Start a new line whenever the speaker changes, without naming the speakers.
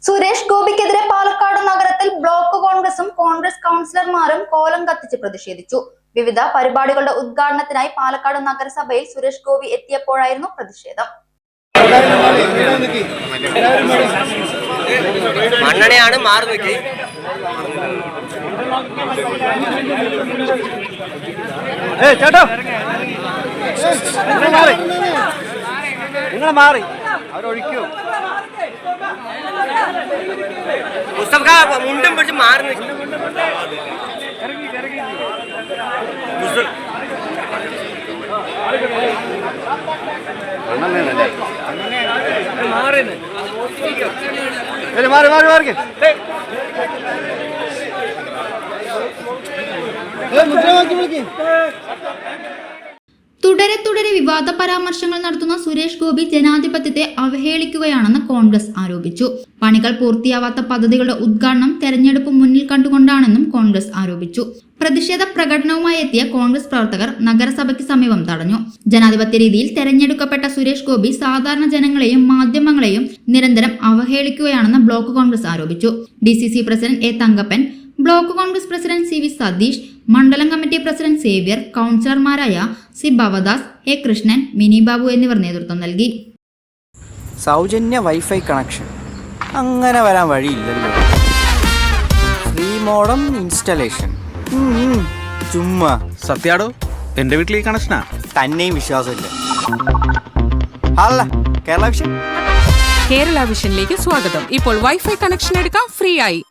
സുരേഷ് ഗോപിക്കെതിരെ പാലക്കാട് നഗരത്തിൽ ബ്ലോക്ക് കോൺഗ്രസും കോൺഗ്രസ് കൗൺസിലർമാരും കോലം കത്തിച്ച് പ്രതിഷേധിച്ചു. വിവിധ പരിപാടികളുടെ ഉദ്ഘാടനത്തിനായി പാലക്കാട് നഗരസഭയിൽ സുരേഷ് ഗോപി എത്തിയപ്പോഴായിരുന്നു പ്രതിഷേധം.
മണ്ണെണ്ണയാണ് മാറി നിൽക്കി.
നിങ്ങൾ മാറി അവരൊഴിക്കൂ.
മുണ്ടും പിടിച്ച് മാറി നിൽക്കും.
മാറി മാറി മാറി
തുടരെ വിവാദ പരാമർശങ്ങൾ നടത്തുന്ന സുരേഷ് ഗോപി ജനാധിപത്യത്തെ അവഹേളിക്കുകയാണെന്ന് കോൺഗ്രസ് ആരോപിച്ചു. പണികൾ പൂർത്തിയാവാത്ത പദ്ധതികളുടെ ഉദ്ഘാടനം തെരഞ്ഞെടുപ്പ് മുന്നിൽ കണ്ടുകൊണ്ടാണെന്നും കോൺഗ്രസ് ആരോപിച്ചു. പ്രതിഷേധ പ്രകടനവുമായി എത്തിയ കോൺഗ്രസ് പ്രവർത്തകർ നഗരസഭയ്ക്ക് സമീപം തടഞ്ഞു. ജനാധിപത്യ രീതിയിൽ തെരഞ്ഞെടുക്കപ്പെട്ട സുരേഷ് ഗോപി സാധാരണ ജനങ്ങളെയും മാധ്യമങ്ങളെയും നിരന്തരം അവഹേളിക്കുകയാണെന്ന് ബ്ലോക്ക് കോൺഗ്രസ് ആരോപിച്ചു. DCC president A. Thankappan, block Congress president CV Satheesh, മണ്ഡലം കമ്മിറ്റി പ്രസിഡന്റ് സേവ്യർ, കൗൺസിലർമാരായ C. ഭവദാസ്, A. കൃഷ്ണൻ, മിനി ബാബു എന്നിവർ നേതൃത്വം നൽകി.
സൗജന്യ വൈഫൈ കണക്ഷൻ അങ്ങനെ വരാൻ വഴിയില്ലല്ലോ. ഫ്രീ മോഡം ഇൻസ്റ്റലേഷൻ ചുമ്മാ.
സത്യാടോ, എന്റെ വീട്ടിൽ ഈ കണക്ഷനാ.
തന്നെയും വിശ്വാസമില്ല. അല്ല, കേരള വിഷൻ.
കേരള വിഷനിലേക്ക് സ്വാഗതം. ഇപ്പോൾ വൈഫൈ കണക്ഷൻ എടുക്കാം ഫ്രീ ആയി.